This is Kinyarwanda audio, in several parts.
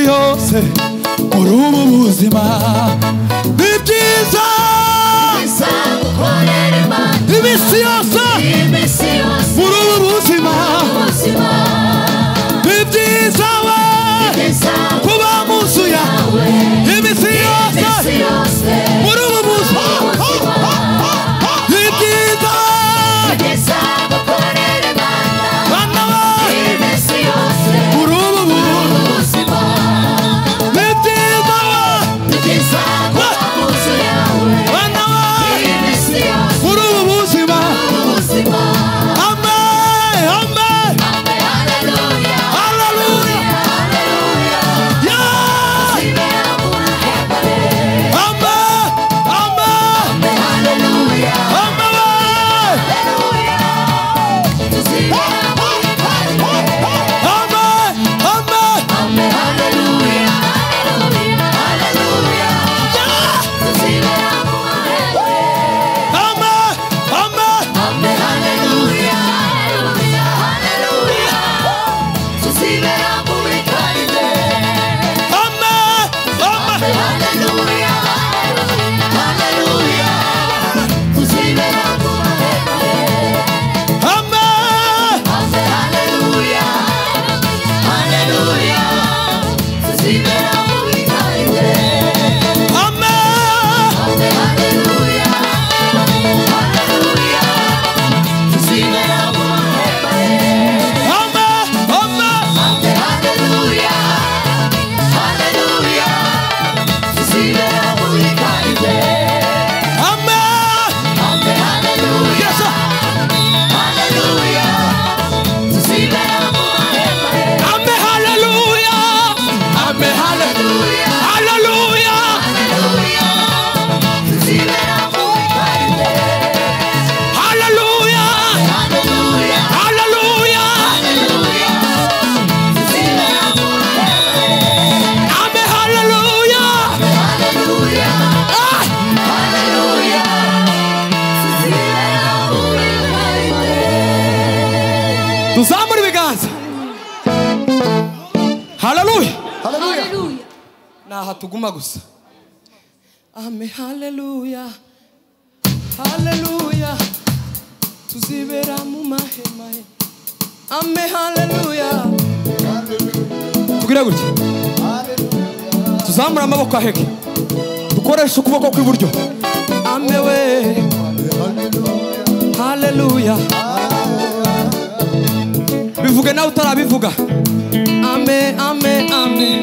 yose muri ubu buzima ni byiza gukorera Imana iminsi yose muri ubu buzima ni byiza we kuba mu nzu yawe iminsi yose muri ubu buzima ni byiza gukorera Imana bana we iminsi yose muri ubu buzima ni byiza we kuba mu nzu yawe bana we iminsi yose muri ubu buzima ubuzima. amen amen Hallelujah, hallelujah hallelujah. yeah Zibera mu mahembe. amen amen Hallelujah, amen hallelujah. Zibera mu mahembe. amen amen Hallelujah, hallelujah, hallelujah. Zibera mu mahembe. amen amen Hallelujah, hallelujah, hallelujah. Zibera mu mahembe. amen amen Hallelujah, hallelujah. Zibera mu mahembe. amen Hallelujah, hallelujah. Zibera mu mahembe. amen Hallelujah, hallelujah. Zibera mu mahembe. amen amen Hallelujah, hallelujah. Zibera mu mahembe. amen Hallelujah, yes sir hallelujah. Zibera mu mahembe. amen hallelujah amen hallelujah hallelujah Hallelujah. Zibera mu mahembe. hallelujah Hallelujah, hallelujah hallelujah. Zibera mu mahembe. amen hallelujah Hallelujah, ah hallelujah. Zibera mu mahembe. tuzamura ibiganza hallelujah Hallelujah. naha tuguma gusa amen hallelujah hallelujah tuzibera mu mahema ye amen hallelujah tugire gutya tuzamura amaboko aheke dukoresha ukuboko kw'iburyo amen we hallelujah bivuge nawe utarabivuga amen amen amen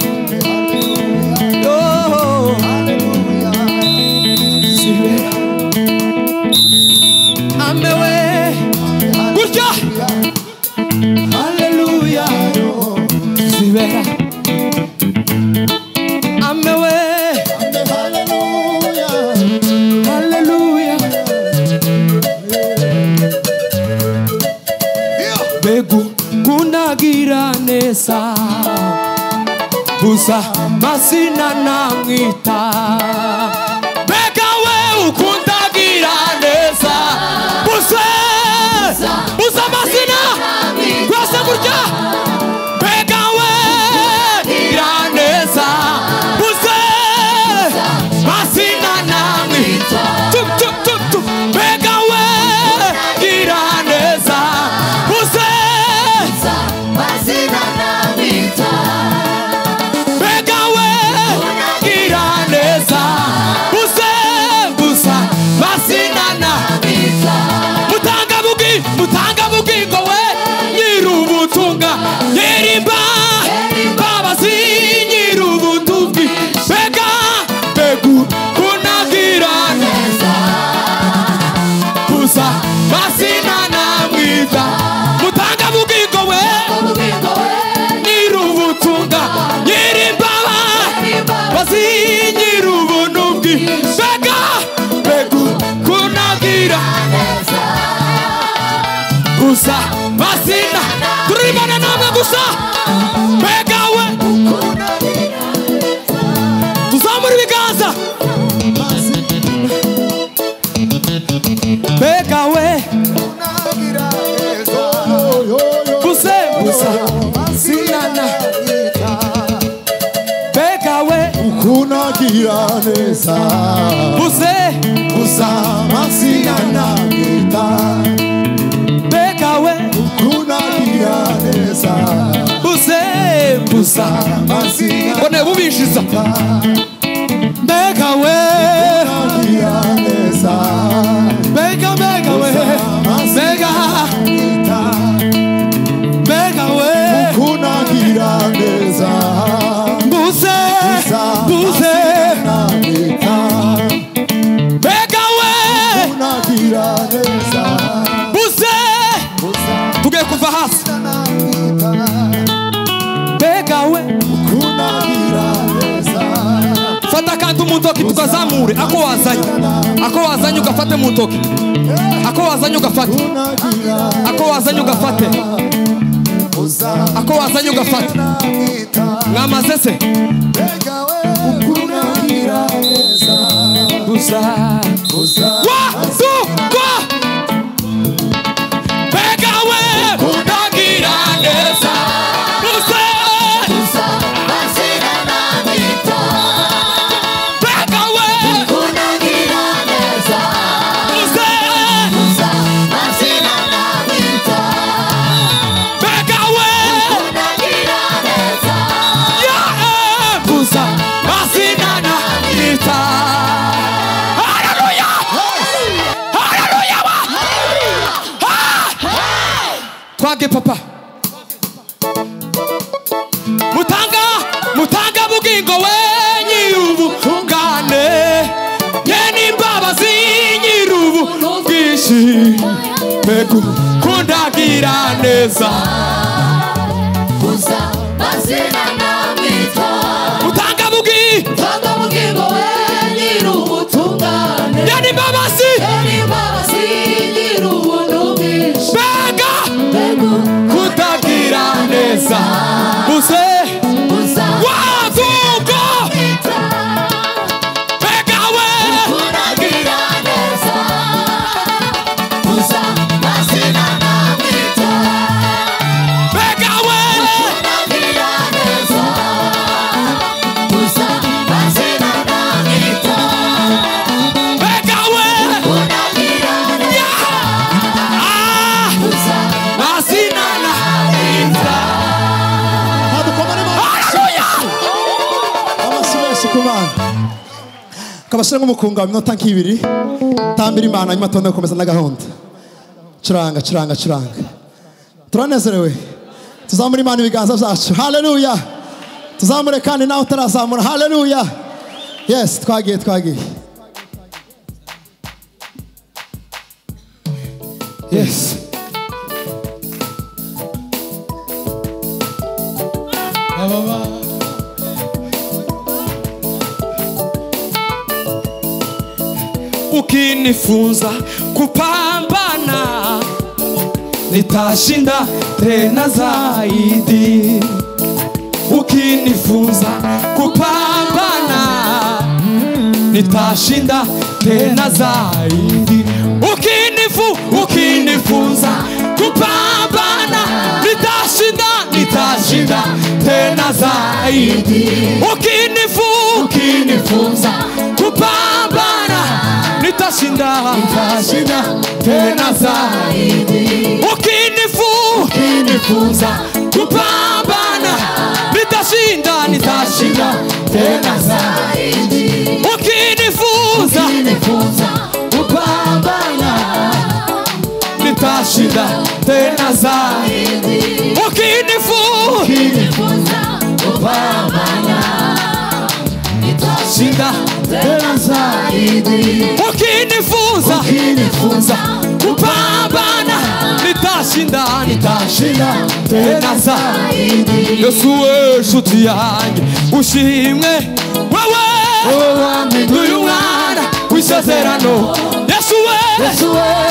oh zibera amen we gutya hallelujah zibera amen we hallelujah begu kunagira neza gusa masina namwita bega we ukundagira neza busa masina rwose gutya bega we gira neza busa masina namwita tuk tuk tuk tuk bega we gira neza busa Mazina namwita. bega we gira neza busa masina Namwita. mutanga bugingo we nyirubutunga yerimba babazi nyirubutungi bega begu kunagira busa masina namwita mutanga bugingo we Ubugingo we. nyirubutunga yerimba bazi nyirubutungi bega begu kunagira gusa masina turibana namwe gusa bega we tuzamura ibiganza bega we gusa sinana kunagira neza buze uzamazina namwita mbega we kunagira neza buze amazina bone bubishiza mbega we kunagira neza mbega we mbega we kunagira neza buze namwita mbega we kunagira neza buze tugiye kuva hasi mbega we kunagira neza fata kandi mu ntoki tukazamure ako wazanye ugafate mu ntoki ako wazanye ugafate ako wazanye ugafate ako wazanye ugafate mwamaze se kunagira neza buza mbega we kunagira neza buza amazina namwita mbega we kunagira neza buza amazina namwita mbega we kunagira neza buza mazina namwita haleluya haleluya twage papa mutanga bugingo we nyirubutungane nyene imbabazi nyirubuntu bwinshi mbega kundagira neza buza amazina namwita mutanga bugingo we nyir'ubutungane nyene imbabazi n'imbabazi nyir'ubuntu bwinshi mbega mbega kundagira neza buze buza wazuko amwita mbega we kunagira neza buza amazina namwita mbega we kunagira neza buza amazina namwita mbega we kunagira neza buza mazina namwita haleluya amashyi ku bana kabashira nk'umukunga wa minota nk'ibiri tambira imana nyuma tonde gukomeza na gahunda curanga turanezerewe tuzamura imana ibiganza byacu haleluya tuzamure kandi nawe utarazamura haleluya yes twagiye yes ukinifunza kupambana nitashinda tena zaidi ukinifunza kupambana nitashinda tena zaidi ukinifunza kupambana nitashinda tena zaidi ukinifunza kupambana nitashinda tena zaidi ukinifunza kupambana nitashinda tena zaidi ukinifunza kupambana nitashinda tena zaidi ukinifunza kupambana nitashinda tena zaidi ukinifunza kupambana nitashinda tena zaidi Yesu we nshuti yanjye ushimwe wewe wampinduye umwana w'isezerano Yesu we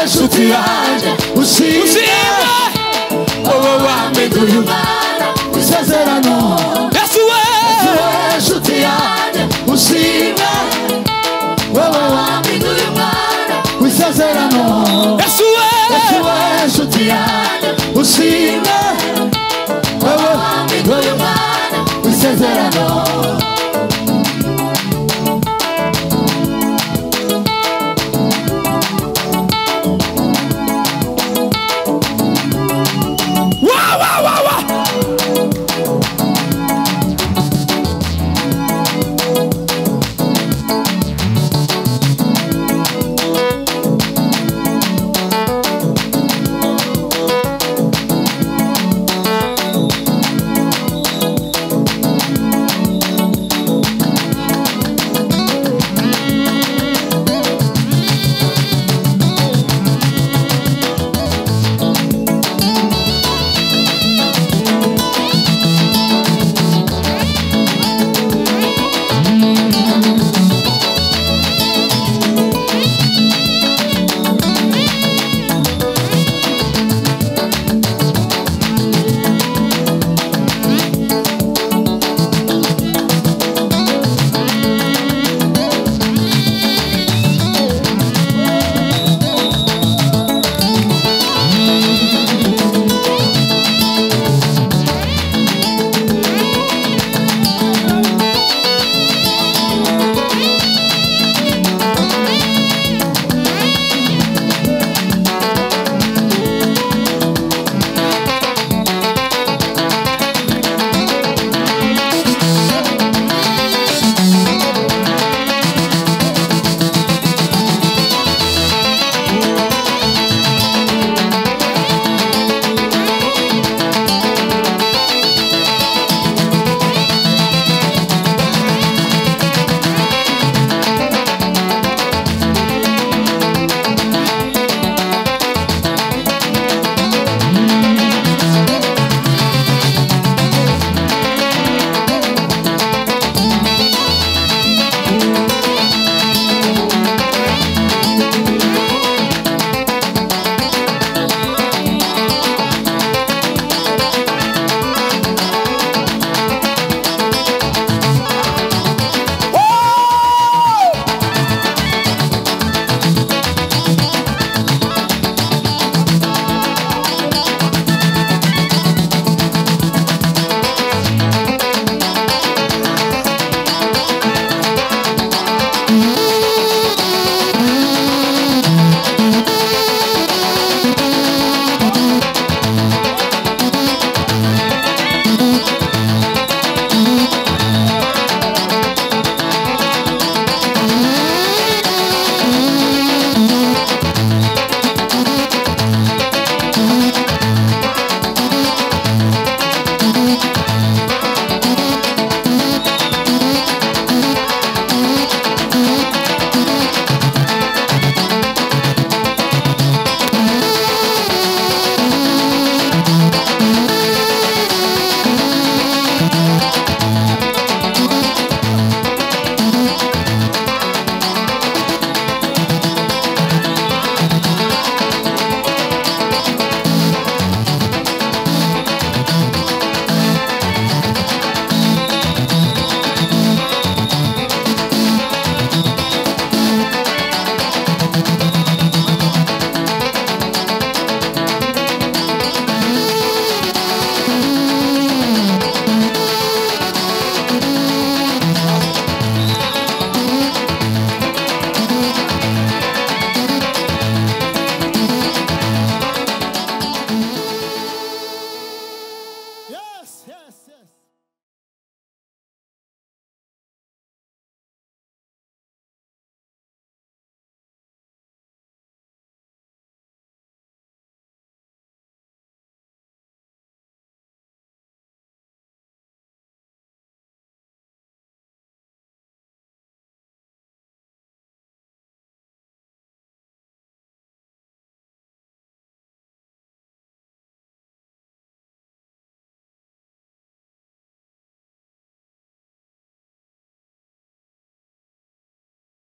nshuti yanjye ushimwe wewe wampinduye umwana w'isezerano Yesu we nshuti yanjye ushimwe wewe wampinduye umwana w'isezerano Yesu we nshuti yanjye ushimwe